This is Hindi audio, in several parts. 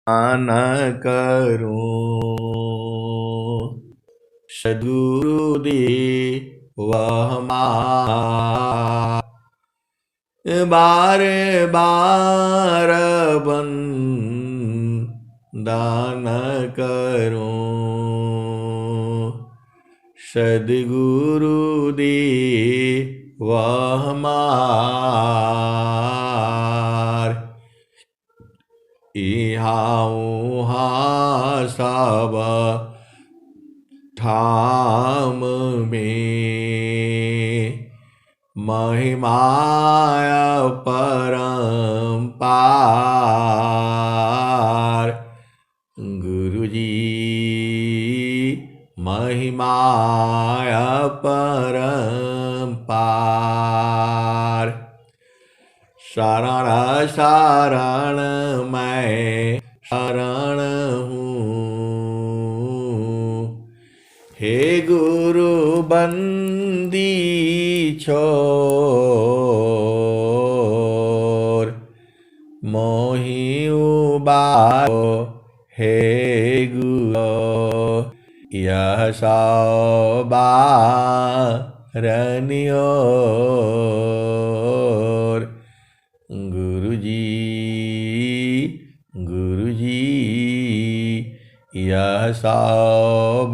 न करूं सद्गुरुदेव हमार बार बार वंदन करूं सद्गुरुदेव हमार इहाँ उहाँ सब ठाम में महिमाय परम्पार गुरुजी महिमाय परम्पार शरण शरण मैं शरण हूँ हे गुरु बंदी छोर मोहि उबारो हे गुरु यह सवारनियोर गुरुजी यह सवारनियोर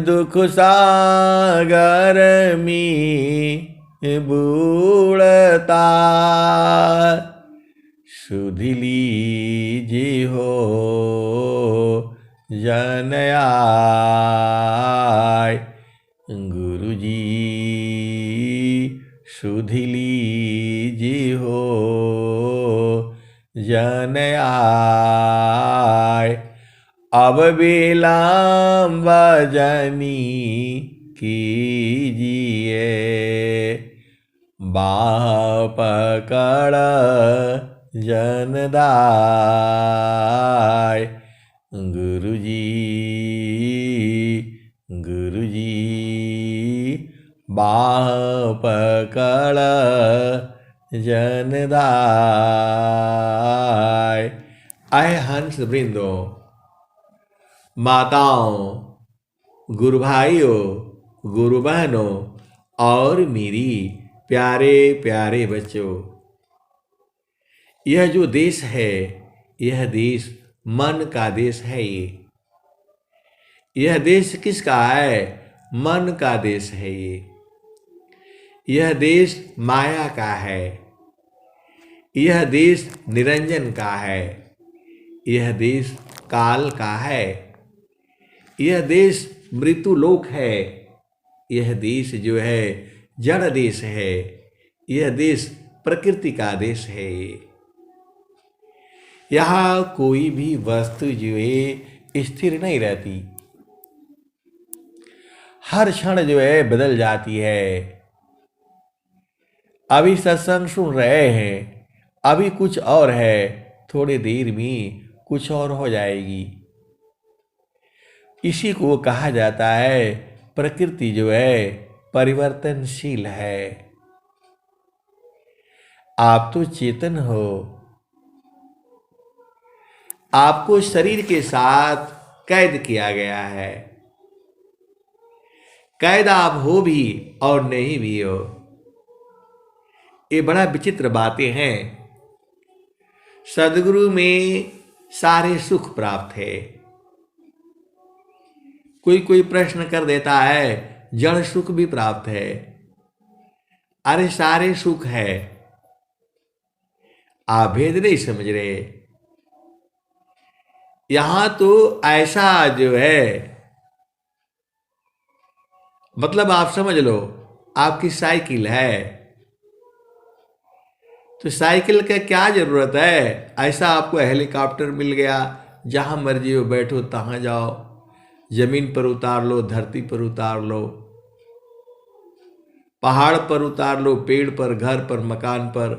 दुख सागर में बूढ़ता सुध लीजिए हो जन आय गुरुजी सुध लीजिए हो जन आय अब विलम्ब जनी कीजिए बाह पकड़ जनदाय गुरुजी बाह पकड़ जनदाय। आए हंस वृंदो, माताओं, गुरु भाइयों, गुरु बहनों और मेरी प्यारे प्यारे बच्चों, यह जो देश है, यह देश मन का देश है। यह देश किसका है? मन का देश है। यह देश माया का है। यह देश निरंजन का है। यह देश काल का है। यह देश मृत्युलोक है। यह देश जो है जड़ देश है। यह देश प्रकृति का देश है। यहाँ कोई भी वस्तु जो है स्थिर नहीं रहती, हर क्षण जो है बदल जाती है। अभी सत्संग सुन रहे हैं, अभी कुछ और है, थोड़ी देर में कुछ और हो जाएगी। इसी को कहा जाता है प्रकृति जो है परिवर्तनशील है। आप तो चेतन हो, आपको शरीर के साथ कैद किया गया है। कैद आप हो भी और नहीं भी हो। ये बड़ा विचित्र बातें हैं। सद्गुरु में सारे सुख प्राप्त है। कोई कोई प्रश्न कर देता है जड़ सुख भी प्राप्त है। अरे सारे सुख है, आप भेद नहीं समझ रहे। यहां तो ऐसा जो है, मतलब आप समझ लो, आपकी साइकिल है तो साइकिल का क्या जरूरत है? ऐसा आपको हेलीकॉप्टर मिल गया, जहां मर्जी हो बैठो तहां जाओ, जमीन पर उतार लो, धरती पर उतार लो, पहाड़ पर उतार लो, पेड़ पर, घर पर, मकान पर,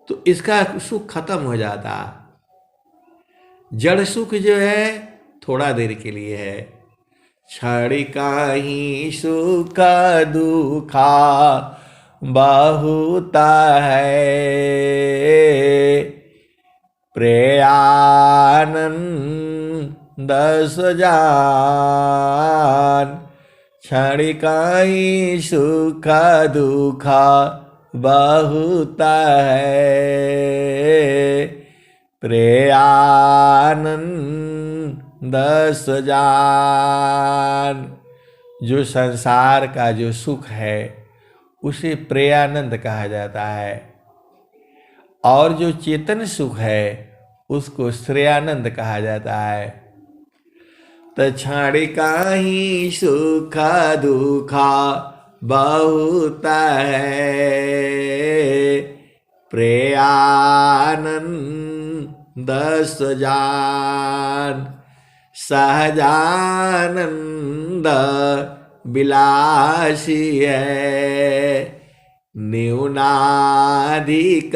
तो इसका सुख खत्म हो जाता। जड़ सुख जो है थोड़ा देर के लिए है, क्षणिकाहि सुख दुखा बहुता है, प्रेयानंद सजान। क्षणिकाहि सुख दुखा बहुता है, प्रेयानंद सजान। जो संसार का जो सुख है उसे प्रेयानंद कहा जाता है, और जो चेतन सुख है उसको श्रेयानंद कहा जाता है। तो क्षणिकाहि सुख दुखा बहुता है, प्रेयानंद सजान। सहजानंद विलासी है, न्यूनाधिक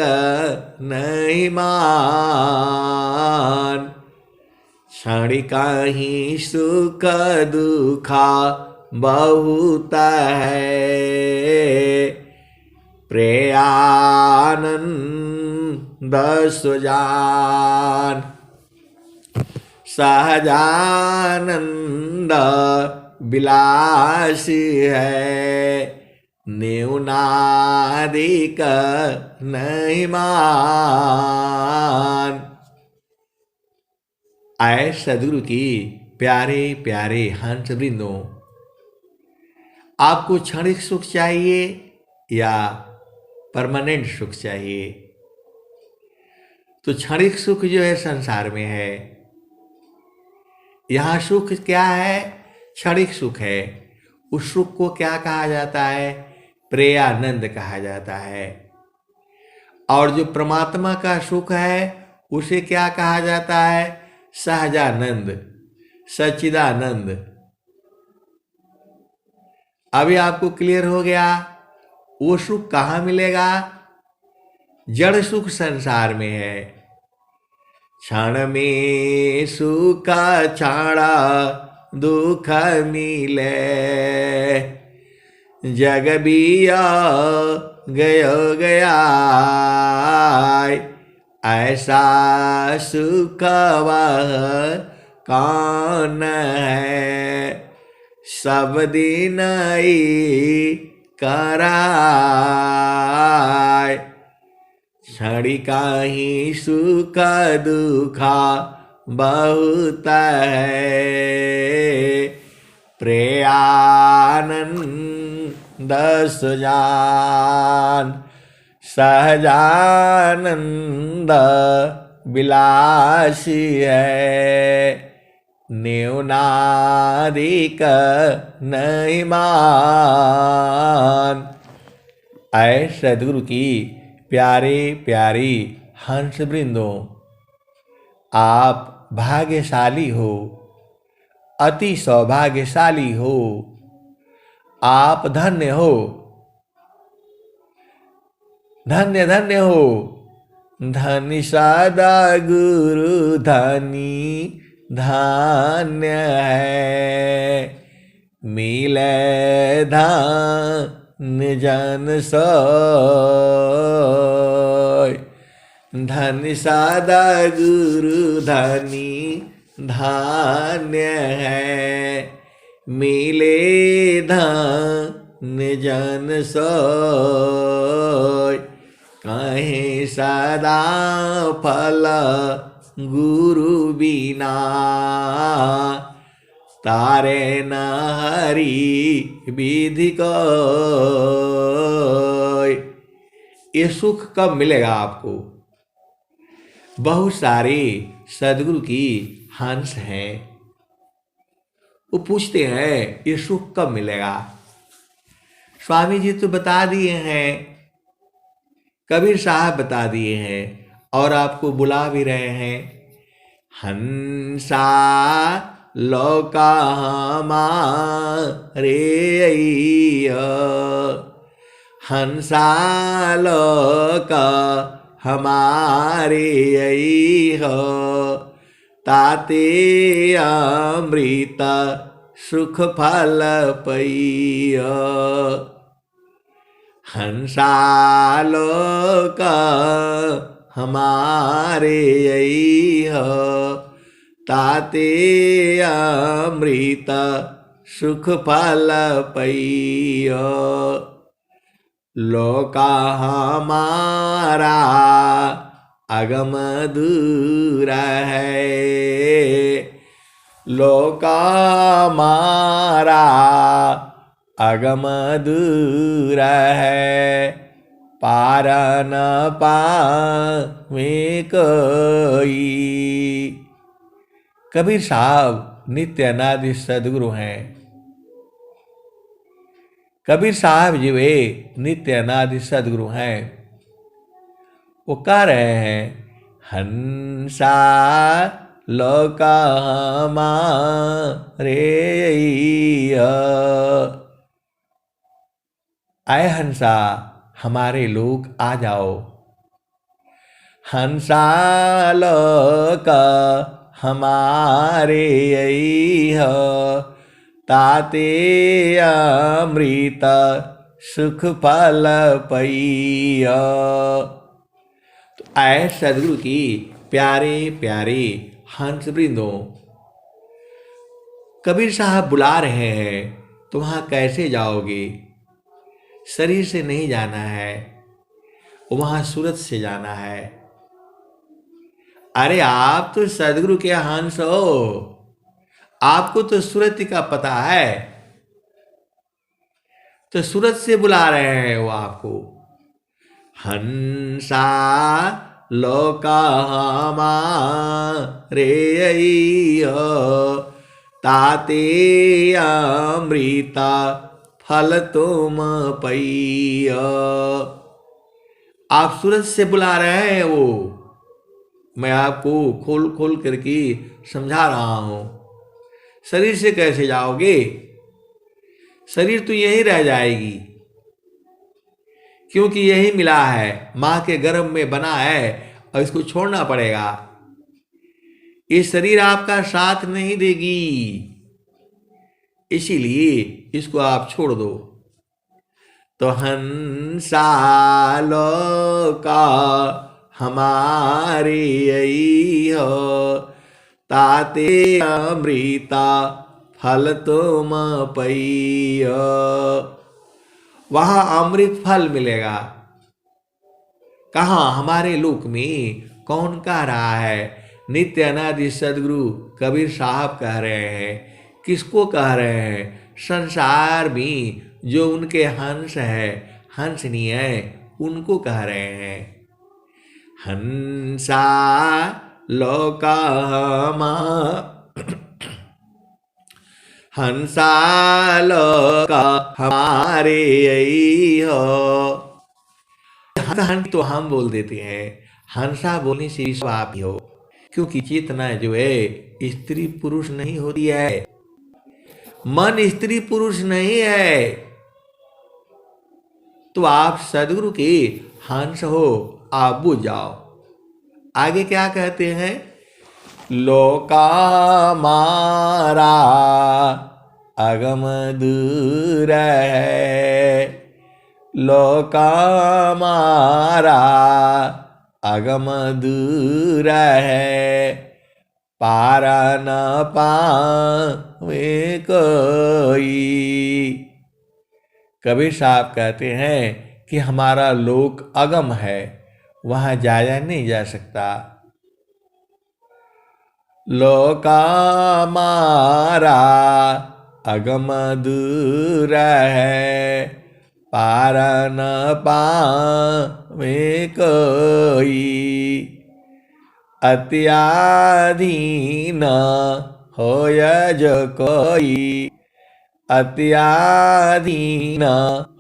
नहीं मान। क्षणिकाहि सुख दुखा बहुता है, प्रेयानंद सजान। सहजानंद विलासी है, न्यूनाधिक नहीं मान। आए सदगुरु की प्यारे प्यारे हंस वृंदों, आपको क्षणिक सुख चाहिए या परमानेंट सुख चाहिए? तो क्षणिक सुख जो है संसार में है, यहाँ सुख क्या है? क्षणिक सुख है। उस सुख को क्या कहा जाता है? प्रेयानंद कहा जाता है। और जो परमात्मा का सुख है उसे क्या कहा जाता है? सहजानंद, सच्चिदानंद। अभी आपको क्लियर हो गया वो सुख कहाँ मिलेगा? जड़ सुख संसार में है। क्षण में सुख छाड़ा दुख मिले, जग बिया गयो गया। ऐसा सुख वह कौन है, सब दिन ही कराय। क्षणिकाहि सुख दुखा बहुत है, प्रेयानंद सजान। सहजानंद विलासी है, न्यूनाधिक नहीं मान। ऐ सद्गुरु की प्यारे प्यारी हंस वृंदों, आप भाग्यशाली हो, अति सौभाग्यशाली हो, आप धन्य हो, धन्य धन्य हो। धन्य सदा गुरु धनी धन्य है, मिले धन्य जन सोय। धन्य सदा गुरु धनी धन्य है, मिले धन्य जन सोय। कहीं सदा फल गुरु बिना, तारे न हरि विधि को। ये सुख कब मिलेगा आपको? बहुत सारे सद्गुरु की हंस हैं, वो पूछते हैं ये सुख कब मिलेगा? स्वामी जी तो बता दिए हैं, कबीर साहब बता दिए हैं, और आपको बुला भी रहे हैं। हंसा लोका हमारे अइया, हंसा लोका हमारे अइया। ताते अमृत सुख फल पइया। हंसालोक हमारे अइह, ताते अमृत सुख फल पइया। लोका हमारा अगम दूर है, लोका हमारा अगम दूर है। पार न पावे कोई। कबीर साहब नित्य अनादि सदगुरु हैं। कबीर साहब जी वे नित्य अनादि सदगुरु हैं। वो कह रहे हैं, हंसा लोका हमारे अइह। आए हंसा, हमारे लोग आ जाओ। हंसा लोक हमारे अइह, ताते अमृत सुख फल पइया। तो आए सदगुरु की प्यारे प्यारे हंस वृंदों, कबीर साहब बुला रहे हैं, तो वहां कैसे जाओगे? शरीर से नहीं जाना है, वहां सूरत से जाना है। अरे आप तो सदगुरु के हंस हो, आपको तो सूरत का पता है, तो सूरत से बुला रहे हैं वो आपको। हंसा लोका हमारे अइह, ताते अमृत फल तुम पइया। आप सूरत से बुला रहे हैं वो, मैं आपको खोल खोल करके समझा रहा हूं। शरीर से कैसे जाओगे? शरीर तो यही रह जाएगी, क्योंकि यही मिला है, मां के गर्भ में बना है और इसको छोड़ना पड़ेगा। ये शरीर आपका साथ नहीं देगी, इसीलिए इसको आप छोड़ दो। तो हंसा लोका हमारे अइह, ताते अमृत फल तुम पइया। वहां अमृत फल मिलेगा। कहाँ? हमारे लोक में। कौन कह रहा है? नित्य अनादि सदगुरु कबीर साहब कह रहे हैं। किसको कह रहे हैं? संसार में जो उनके हंस है, हंसनी है, उनको कह रहे हैं। हंसा लोका हंसा लोका हमारे अइह। हंस तो हम बोल देते हैं, हंसा बोलने से सब आप ही हो, क्योंकि चेतना जो है स्त्री पुरुष नहीं होती है, मन स्त्री पुरुष नहीं है। तो आप सदगुरु के हंस हो, आप बुझ जाओ। आगे क्या कहते हैं? लोका मारा अगम दूर है, लोका मारा अगम दूर है, पार न पावे कोई। कबीर साहब कहते हैं कि हमारा लोक अगम है, वहां जाया नहीं जा सकता। लोका मारा अगम दूर है, पार न पावे कोई, अत्याधीन होय जो कोई, अत्याधीन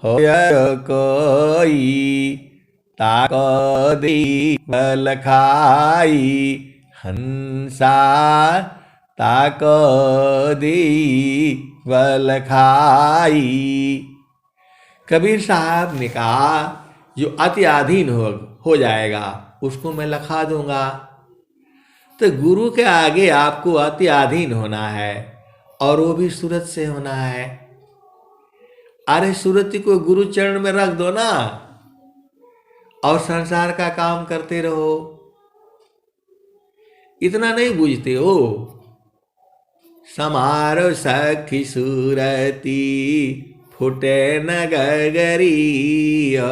होय जो कोई, ताको दी बल खाई, हंसा ताको दी बल खाई। कबीर साहब ने कहा, जो अति अधीन हो जाएगा उसको मैं लखा दूंगा। तो गुरु के आगे आपको अति अधीन होना है, और वो भी सूरत से होना है। अरे सूरत को गुरु चरण में रख दो ना और संसार का काम करते रहो। इतना नहीं बूझते हो। समारो सखी सूरती फुटे न गगरिया,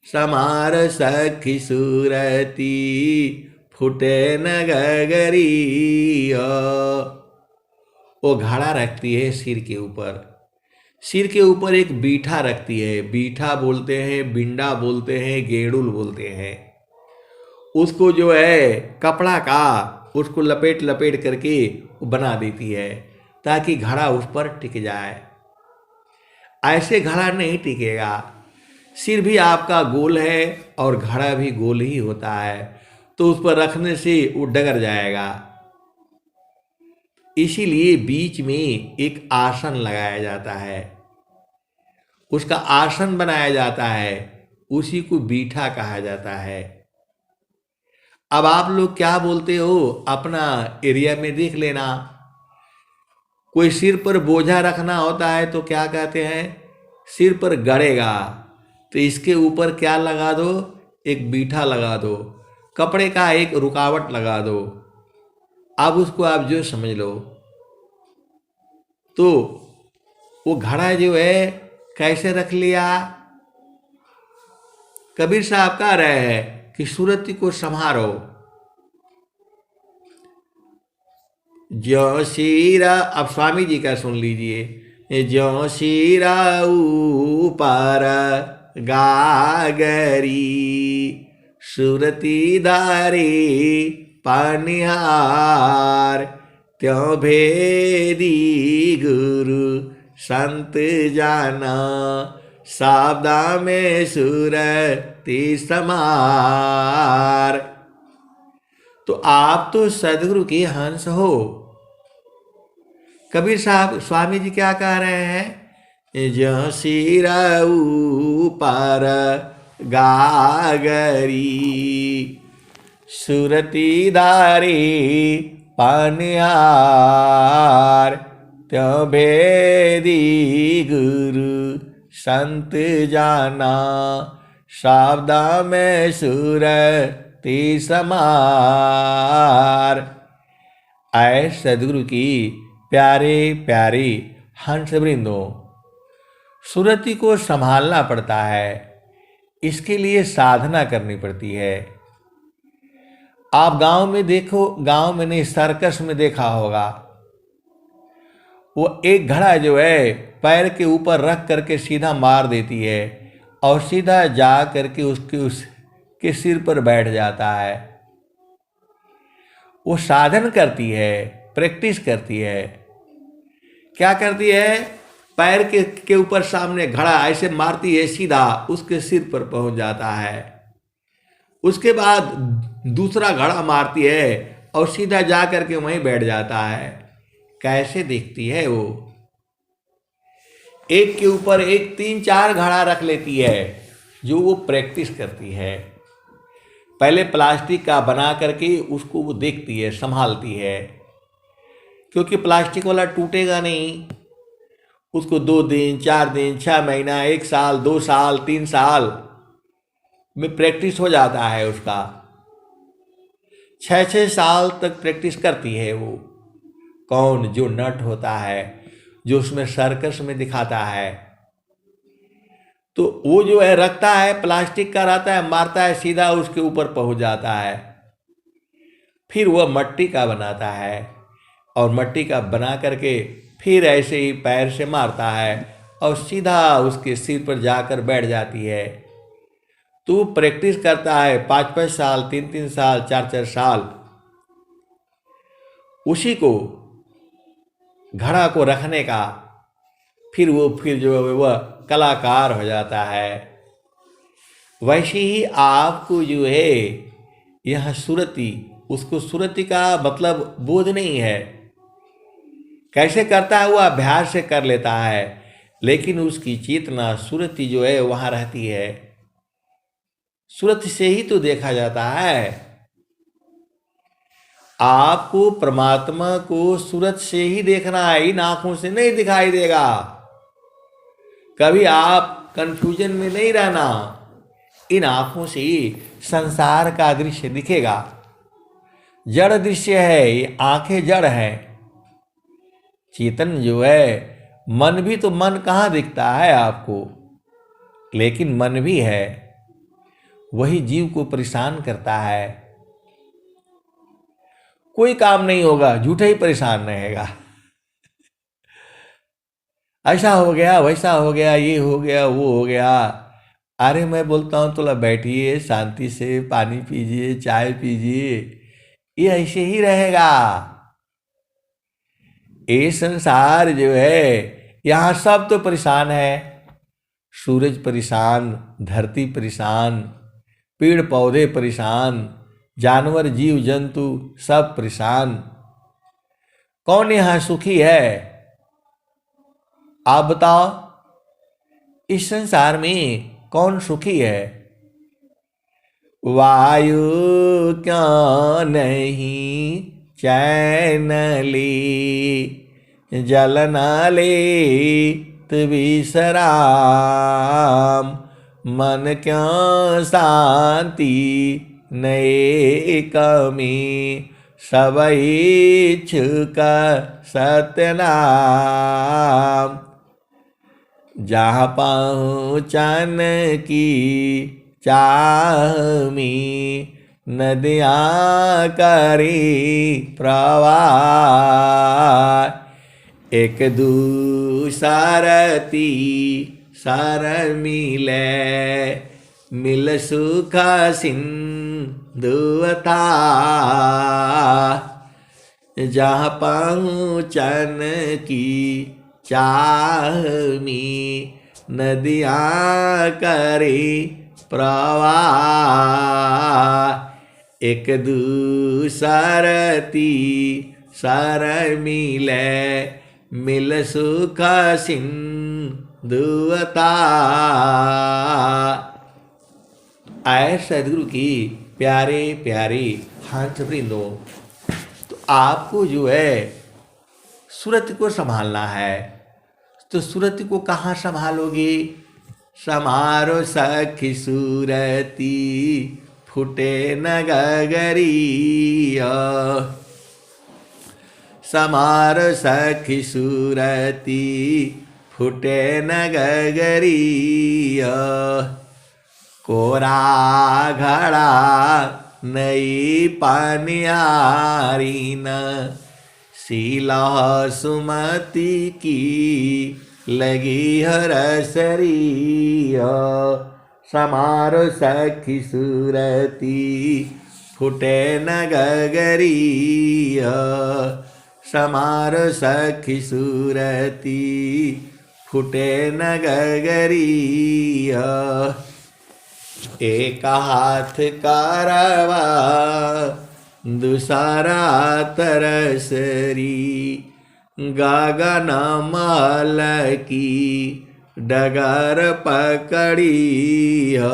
समार सखी सूरती फुटे न गगरिया। वो घड़ा रखती है सिर के ऊपर, सिर के ऊपर एक बीठा रखती है। बीठा बोलते हैं, बिंडा बोलते हैं, गेड़ुल बोलते हैं। उसको जो है कपड़ा का उसको लपेट लपेट करके बना देती है ताकि घड़ा उस पर टिक जाए। ऐसे घड़ा नहीं टिकेगा। सिर भी आपका गोल है और घड़ा भी गोल ही होता है, तो उस पर रखने से वो डगर जाएगा। इसीलिए बीच में एक आसन लगाया जाता है, उसका आसन बनाया जाता है, उसी को बीठा कहा जाता है। अब आप लोग क्या बोलते हो, अपना एरिया में देख लेना। कोई सिर पर बोझा रखना होता है तो क्या कहते हैं, सिर पर गड़ेगा, तो इसके ऊपर क्या लगा दो, एक बीठा लगा दो, कपड़े का एक रुकावट लगा दो। अब उसको आप जो समझ लो। तो वो घड़ा जो है कैसे रख लिया। कबीर साहब कह रहे हैं कि सूरत को संभारो। ज्यों शीरा, अब स्वामी जी का सुन लीजिए। ज्यों शीरा ऊपर गागरी, सूरती दारी पानिहार, त्यों भेदी गुरु संत जाना, सावदा में सूरती समार। तो आप तो सदगुरु के हंस हो। कबीर साहब, स्वामी जी क्या कह रहे हैं, ज्यों शीरा ऊपर गागरी, सूरती दारी पानिहार, त्यों भेदी गुरु संत जाना, सावदा में सूरती समार। आए सदगुरु की प्यारे प्यारे हंस वृंदो, सूरती को संभालना पड़ता है। इसके लिए साधना करनी पड़ती है। आप गांव में देखो, गांव में नहीं सर्कस में देखा होगा, वो एक घड़ा जो है पैर के ऊपर रख करके सीधा मार देती है और सीधा जा करके उसके सिर पर बैठ जाता है। वो साधन करती है, प्रैक्टिस करती है। क्या करती है, पैर के ऊपर सामने घड़ा ऐसे मारती है, सीधा उसके सिर पर पहुंच जाता है। उसके बाद दूसरा घड़ा मारती है और सीधा जा करके वहीं बैठ जाता है। कैसे दिखती है वो, एक के ऊपर एक 3-4 घड़ा रख लेती है, जो वो प्रैक्टिस करती है। पहले प्लास्टिक का बना करके उसको वो देखती है, संभालती है, क्योंकि प्लास्टिक वाला टूटेगा नहीं। उसको 2 दिन 4 दिन 6 महीना 1 साल 2 साल 3 साल में प्रैक्टिस हो जाता है उसका। 6-6 साल तक प्रैक्टिस करती है वो। कौन, जो नट होता है, जो उसमें सर्कस में दिखाता है, तो वो जो है रखता है, प्लास्टिक का रहता है, मारता है, सीधा उसके ऊपर पहुंच जाता है। फिर वह मट्टी का बनाता है और मट्टी का बना करके फिर ऐसे ही पैर से मारता है और सीधा उसके सिर पर जाकर बैठ जाती है। तो प्रैक्टिस करता है 5-5 साल 3-3 साल 4-4 साल, उसी को घड़ा को रखने का। फिर जो है वह कलाकार हो जाता है। वैसे ही आपको जो है यह सुरती, उसको सुरती का मतलब बोध नहीं है। कैसे करता है, वह अभ्यास से कर लेता है, लेकिन उसकी चेतना सुरती जो है वहाँ रहती है। सुरत से ही तो देखा जाता है। आपको परमात्मा को सूरत से ही देखना है, इन आंखों से नहीं दिखाई देगा। कभी आप कंफ्यूजन में नहीं रहना, इन आंखों से ही संसार का दृश्य दिखेगा। जड़ दृश्य है, ये आंखें जड़ हैं। चेतन जो है, मन भी तो मन कहाँ दिखता है आपको, लेकिन मन भी है, वही जीव को परेशान करता है। कोई काम नहीं होगा, झूठे ही परेशान रहेगा। ऐसा हो गया, वैसा हो गया, ये हो गया, वो हो गया। अरे मैं बोलता हूँ थोड़ा बैठिए, शांति से पानी पीजिए, चाय पीजिए, ये ऐसे ही रहेगा। ये संसार जो है, यहाँ सब तो परेशान है। सूरज परेशान, धरती परेशान, पेड़ पौधे परेशान, जानवर जीव जंतु सब परेशान। कौन यहाँ सुखी है? आप बताओ, इस संसार में कौन सुखी है? वायु क्या नहीं चैन ले, जल न ले विश्राम, मन क्या शांति नए कमी, सब इच्छुक सतनाम। जहाँ पहुँचन की चाह में, नदियाँ करी प्रवाह, एक दूसरती सर मिले, मिल सुख सिंधुता। जहाँ पहुँचन की चाह में, नदियाँ करे प्रवाह, एक दूसरती सर मिले, मिल सुख सिंधुता। आए सदगुरु की प्यारे प्यारे हाथ वृंदों, तो आपको जो है सूरत को संभालना है। तो सूरत को कहाँ संभालोगे? समारो सखी सूरती, फुटे न गगरिया। समारो सखी सूरती, फुटे न गगरिया। कोरा घड़ा नई पानियारी न, शीला सुमति की लगी हरसरिया। समारो सखी सूरती, फुटे न गगरिया। समारो सखी सूरती, फुटे न गगरिया। एक हाथ कारवा, दूसरा तरसरी, गगन माल की डगर पकड़ी हो।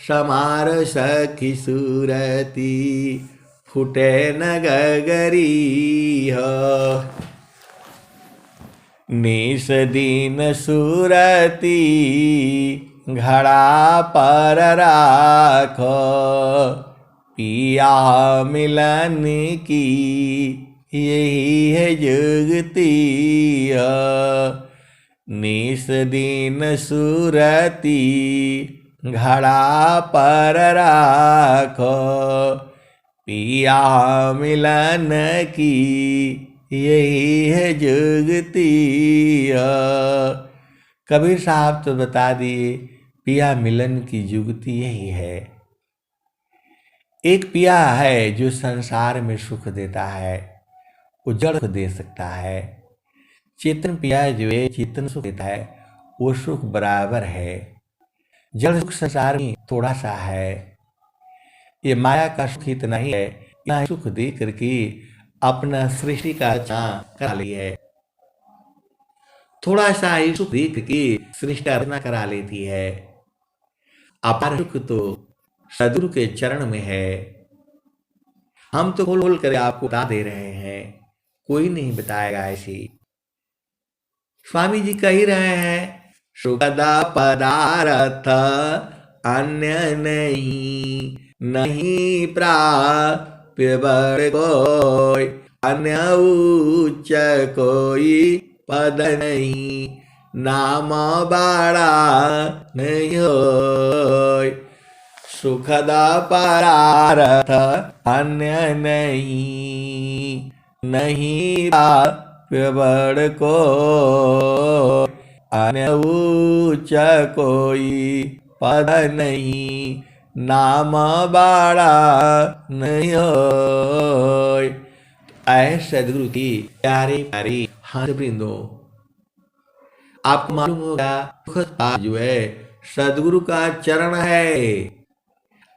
समार सखी सूरती, फुटे न गगरी हो। निस दिन सूरती, घड़ा पर राखो। पिया मिलन की यही है जुगती। निस दिन सूरती, घड़ा पर राखो। पिया मिलन की यही है जुगती। कबीर साहब तो बता दिए, पिया मिलन की जुगती यही है। एक पिया है जो संसार में सुख देता है, वो जड़ को दे सकता है। चेतन पिया जो है चेतन सुख देता है, वो सुख बराबर है। जड़ सुख संसार में थोड़ा सा है। ये माया का सुख इतना ही है, यहाँ सुख दे करके अपना सृष्टि का रचना करा ली है। थोड़ा सा ही सुख दे करके सृष्टि का रचना करा लेती है। अपार सुख तो सद्गुरु के चरण में है। हम तो खोल खोल कर आपको बता दे रहे हैं, कोई नहीं बताएगा ऐसी। स्वामी जी कह ही रहे हैं, सुखदा पदार्थ अन्य नहीं, नहीं प्राप्य बड़ कोई, अन्य उच्च कोई पद नहीं, नाम बड़ा नहीं होय। सुखदा परारथ अन्य नहीं, नहीं प्राप्य बड़ को, अन्य उच्च कोई पद नहीं, नाम बड़ा नहीं होय। ऐ सदगुरु की प्यारी प्यारी हाथ वृंदो, आपको मालूम होगा सुखद जो है सदगुरु का चरण है,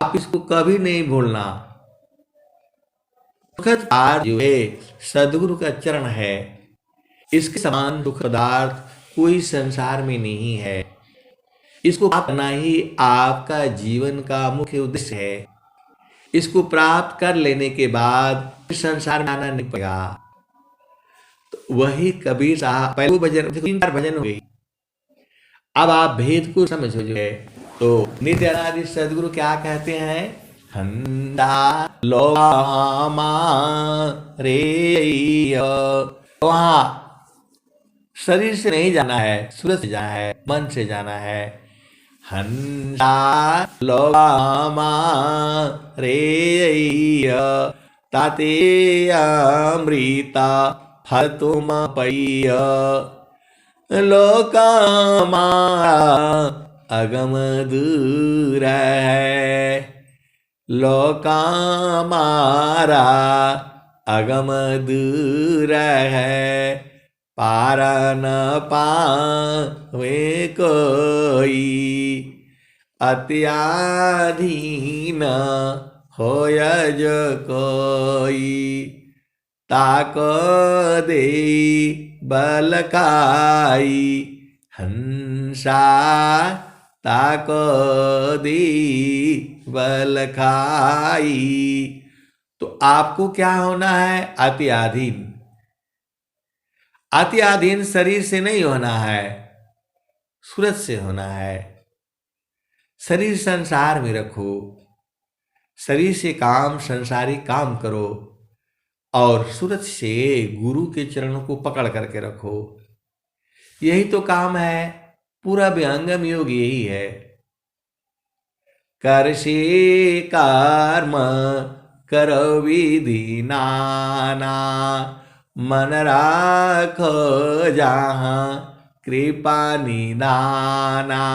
आप इसको कभी नहीं भूलना। सुखद आर जो है सदगुरु का चरण है, इसके समान सुख पदार्थ कोई संसार में नहीं है। इसको पाना ही आपका जीवन का मुख्य उद्देश्य है। इसको प्राप्त कर लेने के बाद संसार में आना नहीं पड़ेगा। तो वही कबीर साहब पहले भजन 3-4 भजन हो गई, अब आप भेद को समझो जो है। तो नित्य अनादि सदगुरु क्या कहते हैं, हंदा लोमा रे, वहां शरीर से नहीं जाना है, सूरज से जाना है, मन से जाना है। हंसा लोमा रे ताते अमृता फल तुम पैया, लोका मारा अगम दूर है, लोका मारा अगम दूर है, पार न पावे कोई, अत्याधीन होय जो कोई, ताको दे बल खाई, हंसा ताको दे बल खाई। तो आपको क्या होना है, अति अधीन। अति अधीन शरीर से नहीं होना है, सूरज से होना है। शरीर संसार में रखो, शरीर से काम संसारी काम करो, और सूरज से गुरु के चरणों को पकड़ करके रखो। यही तो काम है, पूरा विहंगम योग यही है। कर से कर्म करो विधि नाना, मन राखो जहाँ कृपा निदाना।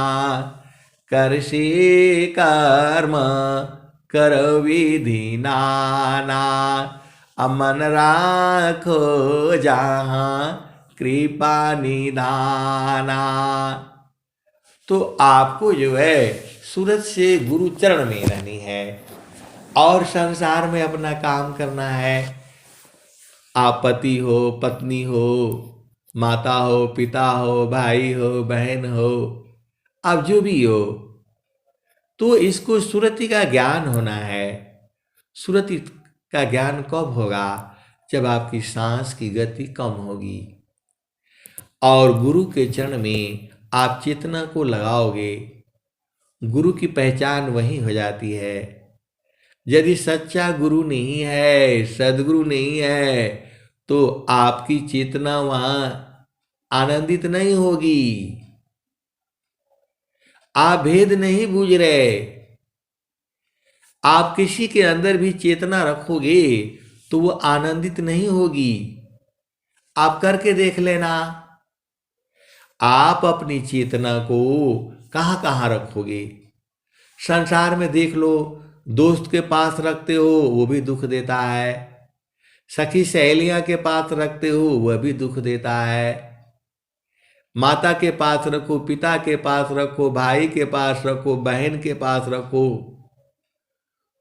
कर से कर्म करो विधि नाना, मन राखो जहाँ कृपा निदाना। तो आपको जो है सूरज से गुरु चरण में रहनी है और संसार में अपना काम करना है। आप पति हो, पत्नी हो, माता हो, पिता हो, भाई हो, बहन हो, आप जो भी हो, तो इसको सुरति का ज्ञान होना है। सुरति का ज्ञान कब होगा, जब आपकी सांस की गति कम होगी और गुरु के चरण में आप चेतना को लगाओगे। गुरु की पहचान वही हो जाती है। यदि सच्चा गुरु नहीं है, सदगुरु नहीं है, तो आपकी चेतना वहां आनंदित नहीं होगी। आप भेद नहीं बूझ रहे। आप किसी के अंदर भी चेतना रखोगे तो वो आनंदित नहीं होगी। आप करके देख लेना, आप अपनी चेतना को कहाँ कहाँ रखोगे। संसार में देख लो, दोस्त के पास रखते हो वो भी दुख देता है, सखी सहेलियां के पास रखते हो वह भी दुख देता है, माता के पास रखो, पिता के पास रखो, भाई के पास रखो, बहन के पास रखो।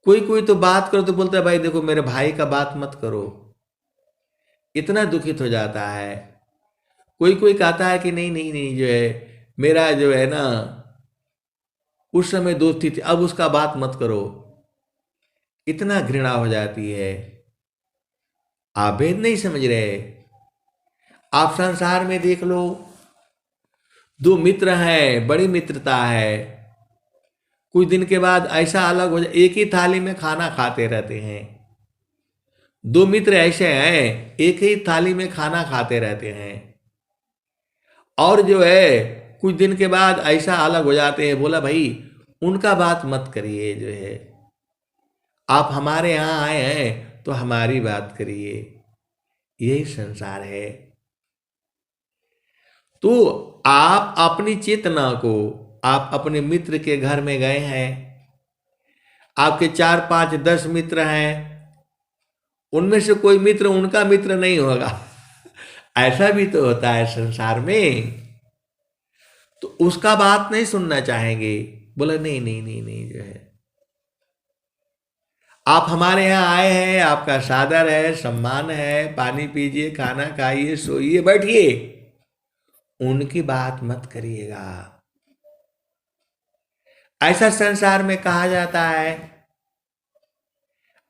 कोई कोई तो बात करो तो बोलता है भाई देखो मेरे भाई का बात मत करो, इतना दुखित हो जाता है। कोई कोई कहता है कि नहीं नहीं नहीं जो है मेरा जो है ना उस समय दोस्ती थी, अब उसका बात मत करो। इतना घृणा हो जाती है। आप भेद नहीं समझ रहे। आप संसार में देख लो, दो मित्र हैं, बड़ी मित्रता है, कुछ दिन के बाद ऐसा अलग हो जाए, एक ही थाली में खाना खाते रहते हैं। दो मित्र ऐसे हैं, एक ही थाली में खाना खाते रहते हैं, और जो है कुछ दिन के बाद ऐसा अलग हो जाते हैं। बोला भाई उनका बात मत करिए, जो है आप हमारे यहाँ आए हैं तो हमारी बात करिए। यही संसार है। तो आप अपनी चेतना को, आप अपने मित्र के घर में गए हैं, आपके 4 5 10 मित्र हैं, उनमें से कोई मित्र उनका मित्र नहीं होगा। ऐसा भी तो होता है संसार में। तो उसका बात नहीं सुनना चाहेंगे। बोला नहीं नहीं नहीं नहीं, जो है आप हमारे यहाँ आए हैं, आपका सादर है, सम्मान है, पानी पीजिए, खाना खाइए, सोइए, बैठिए, उनकी बात मत करिएगा। ऐसा संसार में कहा जाता है।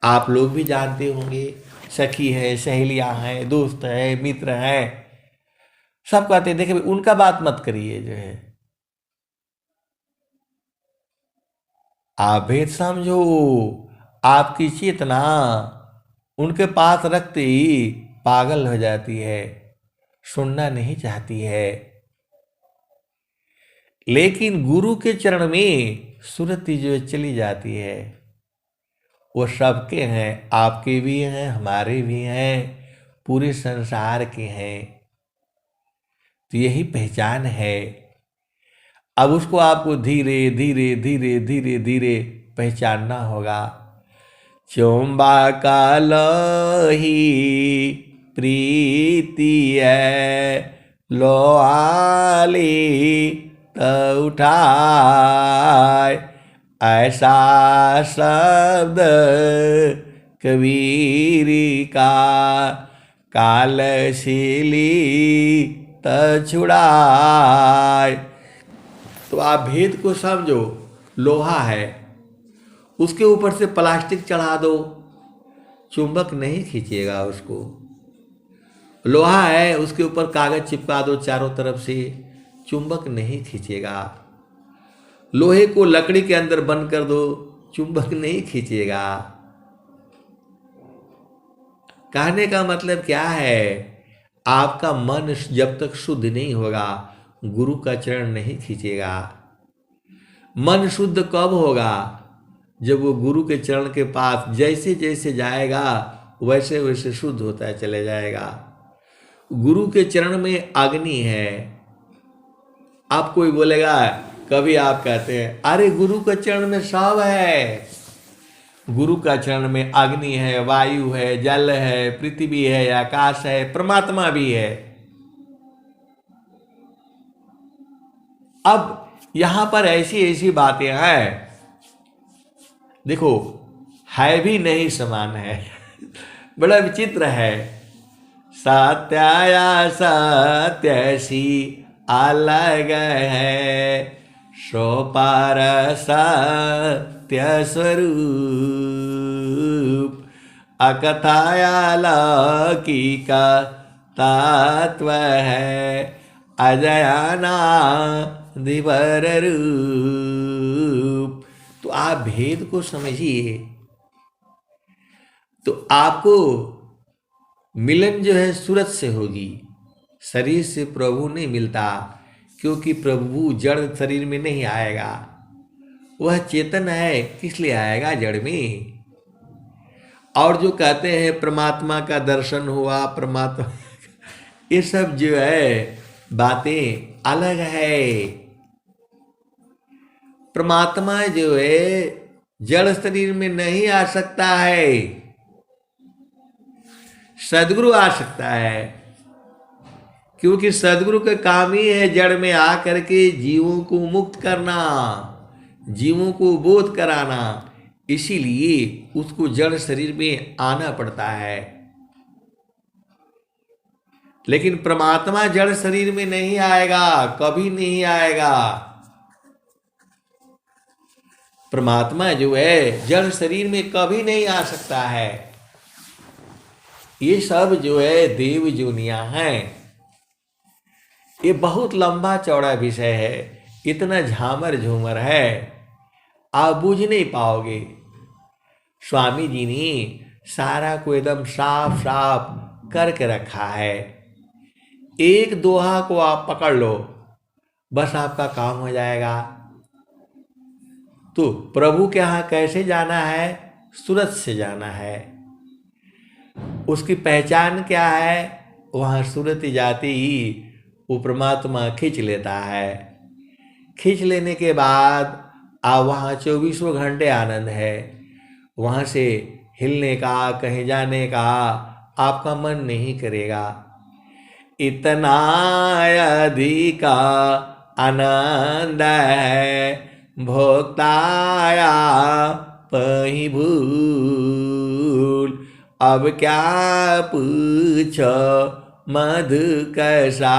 आप लोग भी जानते होंगे, सखी है, सहेलियां हैं, दोस्त है, मित्र हैं, सब कहते हैं देखिए उनका बात मत करिए, जो है आप भेद समझो। आपकी चेतना उनके पास रखते ही पागल हो जाती है, सुनना नहीं चाहती है। लेकिन गुरु के चरण में सुरति जो चली जाती है, वो सबके हैं, आपके भी हैं, हमारे भी हैं, पूरे संसार के हैं। तो यही पहचान है। अब उसको आपको धीरे धीरे धीरे धीरे धीरे पहचानना होगा। चुंबा लही प्रीति है, लोहाली त उठाए, ऐसा शब्द कबीर का, कालशीली त छुड़ाए। तो आप भेद को समझो। लोहा है, उसके ऊपर से प्लास्टिक चढ़ा दो, चुंबक नहीं खींचेगा उसको। लोहा है, उसके ऊपर कागज चिपका दो चारों तरफ से, चुंबक नहीं खींचेगा। लोहे को लकड़ी के अंदर बंद कर दो, चुंबक नहीं खींचेगा। कहने का मतलब क्या है, आपका मन जब तक शुद्ध नहीं होगा, गुरु का चरण नहीं खींचेगा। मन शुद्ध कब होगा, जब वो गुरु के चरण के पास जैसे जैसे जाएगा वैसे वैसे शुद्ध होता है चले जाएगा। गुरु के चरण में अग्नि है। आप कोई बोलेगा, कभी आप कहते हैं अरे गुरु के चरण में सब है। गुरु का चरण में अग्नि है, वायु है, जल है, पृथ्वी है, आकाश है, परमात्मा भी है। अब यहां पर ऐसी ऐसी बातें हैं, देखो है भी नहीं समान है। बड़ा विचित्र है। सत्याया सत्य सी अलग है, सो पार सत्य स्वरूप, अकथाया लौकिका तत्व है, अजयाना दिवर रूप। तो आप भेद को समझिए, तो आपको मिलन जो है सूरत से होगी, शरीर से प्रभु नहीं मिलता, क्योंकि प्रभु जड़ शरीर में नहीं आएगा। वह चेतन है, किस लिए आएगा जड़ में। और जो कहते हैं परमात्मा का दर्शन हुआ, परमात्मा ये सब जो है बातें अलग है। परमात्मा जो है जड़ शरीर में नहीं आ सकता है, सदगुरु आ सकता है। क्योंकि सदगुरु का काम ही है जड़ में आकर के जीवों को मुक्त करना, जीवों को बोध कराना। इसीलिए उसको जड़ शरीर में आना पड़ता है। लेकिन परमात्मा जड़ शरीर में नहीं आएगा, कभी नहीं आएगा। परमात्मा जो है जड़ शरीर में कभी नहीं आ सकता है। ये सब जो है देव जोनियां हैं। ये बहुत लंबा चौड़ा विषय है, इतना झामर झूमर है, आप बूझ नहीं पाओगे। स्वामी जी ने सारा को एकदम साफ साफ करके रखा है। एक दोहा को आप पकड़ लो, बस आपका काम हो जाएगा। तो प्रभु के यहाँ कैसे जाना है? सूरत से जाना है। उसकी पहचान क्या है? वहाँ सूरत जाते ही वो परमात्मा खींच लेता है। खींच लेने के बाद आप वहाँ 24 घंटे आनंद है। वहाँ से हिलने का, कहीं जाने का आपका मन नहीं करेगा। इतना अधिक आनंद है भोक्ताया पही भूल। अब क्या पूछो मधु कैसा,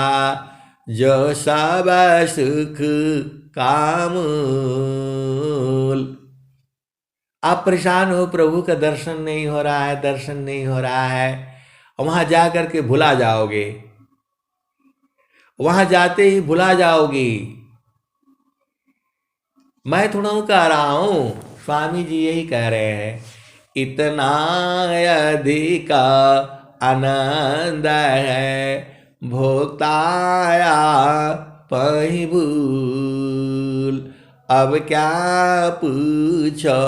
जो सब सुख कामूल। आप परेशान हो, प्रभु का दर्शन नहीं हो रहा है, दर्शन नहीं हो रहा है। वहां जा करके भुला जाओगे, वहां जाते ही भुला जाओगी। मैं थोड़ा कह रहा हूं, स्वामी जी यही कह रहे हैं। इतना अधिक आनंद है भोक्ताया पही भूल। अब क्या पूछो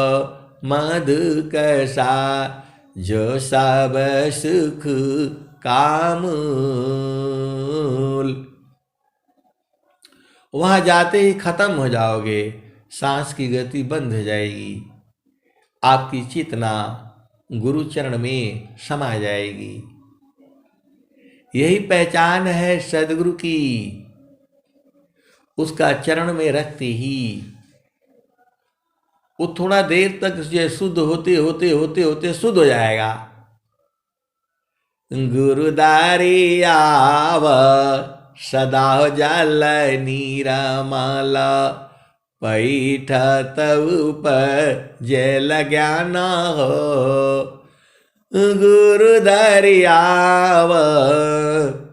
मधु कैसा, जो सब सुख कामूल। वहां जाते ही खत्म हो जाओगे, सांस की गति बंद हो जाएगी, आपकी चेतना गुरु चरण में समा जाएगी। यही पहचान है सदगुरु की। उसका चरण में रखते ही वो थोड़ा देर तक जो शुद्ध होते होते होते होते शुद्ध हो जाएगा। गुरुदारी आव सदा जल नीरमल, पैठ पर जल ज्ञान हो। गुरुदारी आव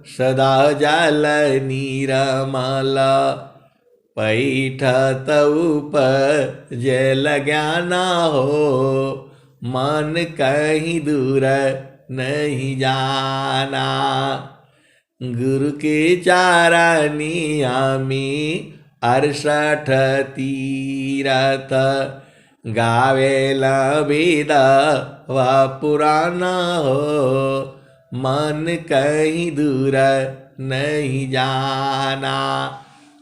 सदा जल नीरमल, पैठ पर जल ज्ञान हो। मन कहीं दूर नहीं जाना, गुरु के चारनिया में 68 तीरथ। गावेला वेद व पुराण हो, मन कहीं दूर नहीं जाना।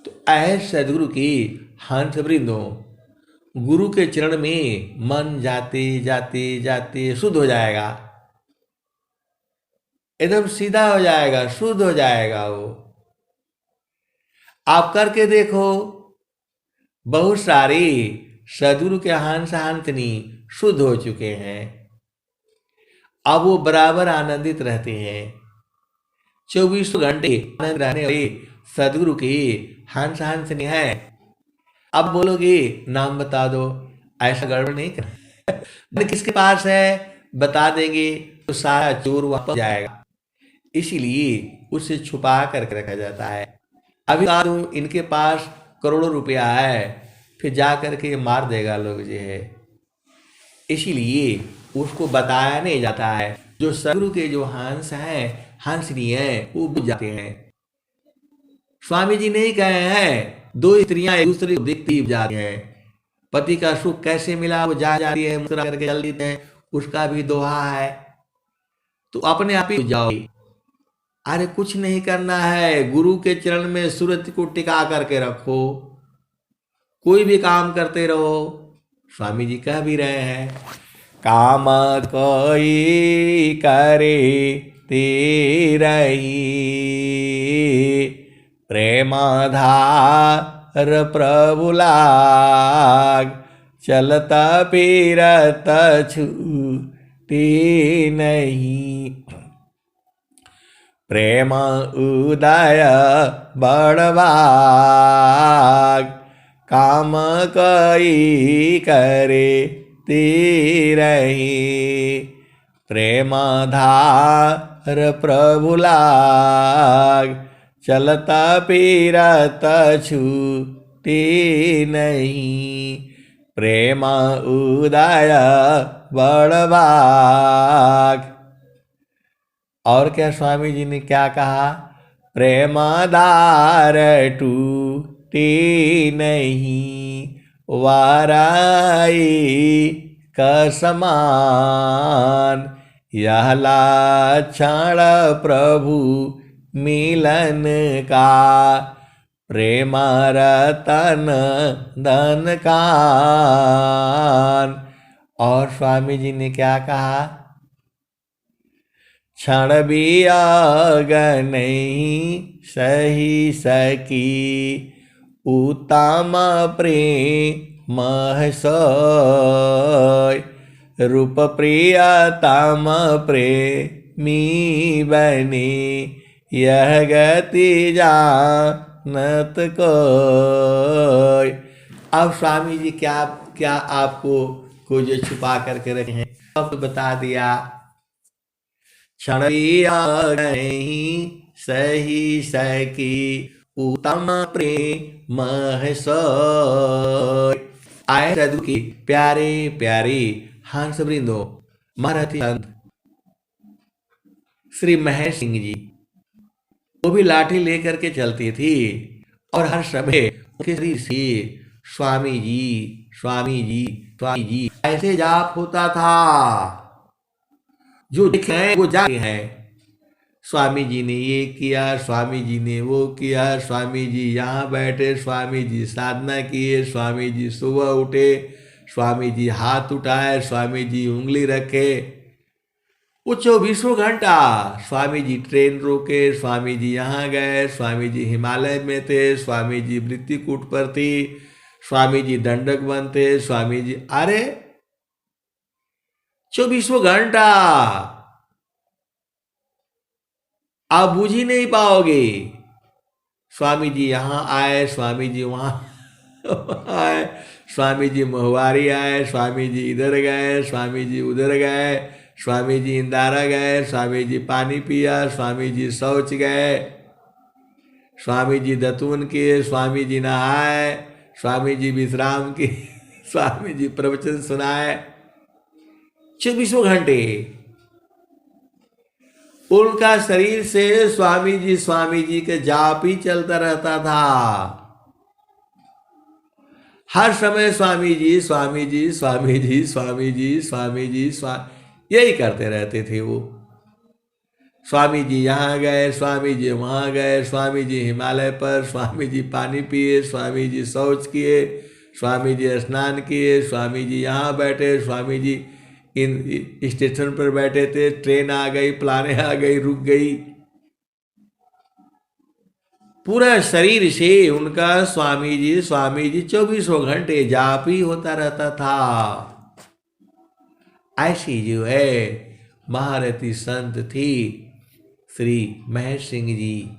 तो ऐसे सदगुरु की हंस वृंदों, गुरु के चरण में मन जाते जाते जाते शुद्ध हो जाएगा, एकदम सीधा हो जाएगा, शुद्ध हो जाएगा। वो आप करके देखो, बहुत सारी सदगुरु के हंस हंसनी शुद्ध हो चुके हैं। अब वो बराबर आनंदित रहते हैं। 24 घंटे आनंद रहने वाले सदगुरु की हंस हंसनी है। अब बोलोगे नाम बता दो, ऐसा गड़बड़ नहीं कर। किसके पास है बता देंगे तो सारा चोर वापस जाएगा, इसीलिए उसे छुपा करके रखा जाता है। अभी बता दूं, इनके पास करोड़ों रुपया है, फिर जा करके मार देगा लोग जो है, इसीलिए उसको बताया नहीं जाता है। जो सदगुरु के जो हंस हैं, हंसनी है, वो बुझ जाते हैं। स्वामी जी नहीं कहे हैं 2 स्त्रियां एक दूसरे को देखती जाती हैं, पति का सुख कैसे मिला वो जा जाती है, मुस्कुरा करके चल देते हैं, उसका भी दोहा है। तो अपने आप ही जाओ। अरे कुछ नहीं करना है, गुरु के चरण में सूरत को टिका करके रखो, कोई भी काम करते रहो। स्वामी जी कह भी रहे हैं, काम कोई करे तेरही, प्रेमाधार प्रभु लाग, चलता फिरत छूटे नहीं। प्रेम उदय बड़भाग, काम कई करे तीरही, प्रेमाधार प्रभु लाग, चलता फिरत छूटी नहीं, प्रेम उदय बड़भाग। और क्या स्वामी जी ने क्या कहा? प्रेमाधार टूटी नहीं, वाराई कसमान, यह लक्षण प्रभु मिलन का, प्रेम रतन धन कान। और स्वामी जी ने क्या कहा? क्षण भी आग नहीं सही सकी, उत्तम प्रेम सोय, रूप प्रियतम प्रेमी बने, यह गति जानत कोय। अब स्वामी जी क्या क्या आपको कुछ छुपा करके रखे हैं, अब बता दिया। क्षण नहीं सही सकी, उत्तम प्रेम सोय। आए साधु की प्यारे प्यारे हंस वृंदो, महारथी संत श्री महेश सिंह जी, वो भी लाठी लेकर के चलती थी और हर समय उनके शरीर से स्वामी जी स्वामी जी स्वामी जी ऐसे जाप होता था। जो दिख रहे हैं वो जाते हैं, स्वामी जी ने ये किया, स्वामी जी ने वो किया, स्वामी जी यहाँ बैठे, स्वामी जी साधना किए, स्वामी जी सुबह उठे, स्वामी जी हाथ उठाए, स्वामी जी उंगली रखे। वो 24 घंटा स्वामी जी ट्रेन रोके, स्वामी जी यहाँ गए, स्वामी जी हिमालय में थे, स्वामी जी मृत्युकूट पर थी, स्वामी जी दंडक वन थे, स्वामी जी, अरे 24 घंटा आप बुझ ही नहीं पाओगे। स्वामी जी यहाँ आए, स्वामी जी वहाँ आए, स्वामी जी मोहवारी आए, स्वामी जी इधर गए, स्वामी जी उधर गए, स्वामी जी इंदारा गए, स्वामी जी पानी पिया, स्वामी जी शौच गए, स्वामी जी दतून किए, स्वामी जी नहाए, स्वामी जी विश्राम किए, स्वामी जी प्रवचन सुनाए। 24 घंटे उनका शरीर से स्वामी जी के जाप ही चलता रहता था। हर समय स्वामी जी स्वामी जी स्वामी जी स्वामी जी स्वामी जी यही करते रहते थे वो। स्वामी जी यहाँ गए, स्वामी जी वहाँ गए, स्वामी जी हिमालय पर, स्वामी जी पानी पिए, स्वामी जी शौच किए, स्वामी जी स्नान किए, स्वामी जी यहाँ बैठे, स्वामी जी इन स्टेशन पर बैठे थे, ट्रेन आ गई, प्लाने आ गई, रुक गई, पूरा शरीर से उनका स्वामी जी 24 घंटे जाप ही होता रहता था। ऐसी जो है महारथी संत थी श्री महेश सिंह जी।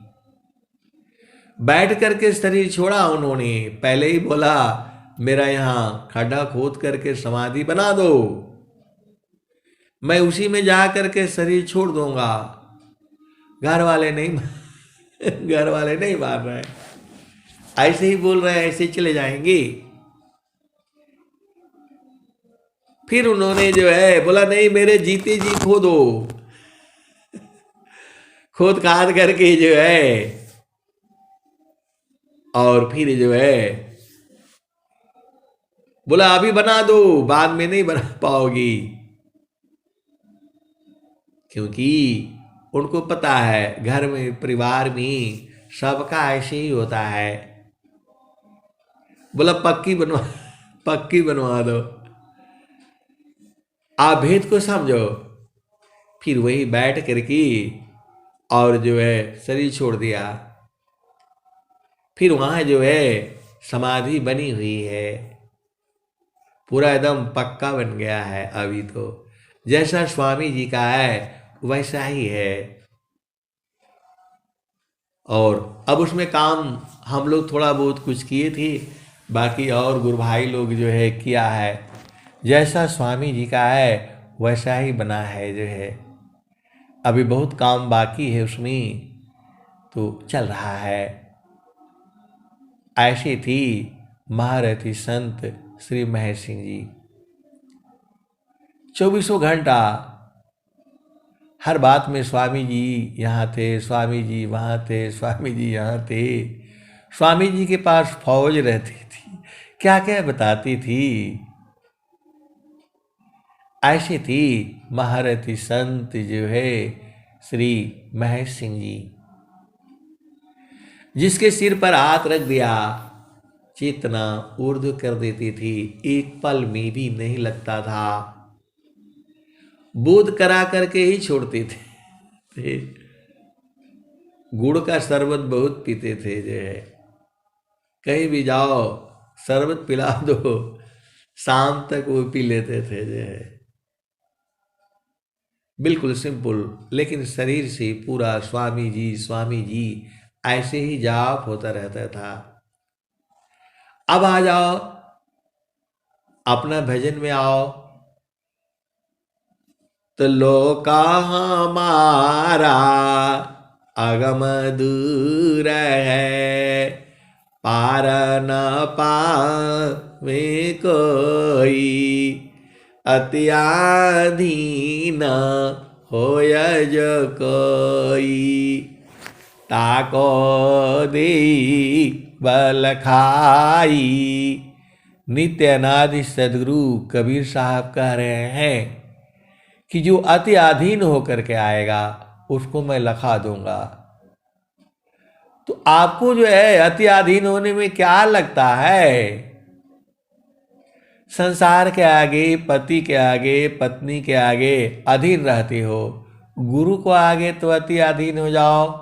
बैठ करके शरीर छोड़ा उन्होंने, पहले ही बोला मेरा यहाँ खड्डा खोद करके समाधि बना दो, मैं उसी में जा करके शरीर छोड़ दूंगा। घर वाले नहीं मार रहे, ऐसे ही बोल रहे हैं, ऐसे ही चले जाएंगे। फिर उन्होंने जो है बोला नहीं, मेरे जीते जी खोदो, खोद खाद करके जो है, और फिर जो है बोला अभी बना दो, बाद में नहीं बना पाओगी, क्योंकि उनको पता है घर में परिवार में सबका ऐसे ही होता है। बोला पक्की बनवा दो, आप भेद को समझो। फिर वही बैठ करके और जो है शरीर छोड़ दिया। फिर वहाँ जो है समाधि बनी हुई है, पूरा एकदम पक्का बन गया है। अभी तो जैसा स्वामी जी का है वैसा ही है। और अब उसमें काम हम लोग थोड़ा बहुत कुछ किए थे, बाकी और गुरु भाई लोग जो है किया है, जैसा स्वामी जी का है वैसा ही बना है जो है। अभी बहुत काम बाकी है उसमें, तो चल रहा है। ऐसी थी महारथी संत श्री महेश सिंह जी। 24 घंटा हर बात में स्वामी जी यहाँ थे, स्वामी जी वहाँ थे, स्वामी जी यहाँ थे। स्वामी जी के पास फौज रहती थी, क्या क्या बताती थी। ऐसी थी महारथी संत जो है श्री महेश सिंह जी, जिसके सिर पर हाथ रख दिया चेतना ऊर्ध्व कर देती थी, एक पल में भी नहीं लगता था, बोध करा करके ही छोड़ते थे। गुड़ का शरबत बहुत पीते थे जो है, कहीं भी जाओ शरबत पिला दो, शाम तक वो पी लेते थे जो है। बिल्कुल सिंपल, लेकिन शरीर से पूरा स्वामी जी ऐसे ही जाप होता रहता था। अब आ जाओ, अपना भजन में आओ। तो लोका हमारा अगम दूर है, पार न पावे कोई, अति अधीन होय जो कोई, ताको दे बल खाई। नित्य अनादि सदगुरु कबीर साहब कह रहे हैं कि जो अति अधीन होकर के आएगा उसको मैं लखा दूंगा। तो आपको जो है अति अधीन होने में क्या लगता है? संसार के आगे, पति के आगे, पत्नी के आगे अधीन रहते हो, गुरु को आगे तो अति अधीन हो जाओ।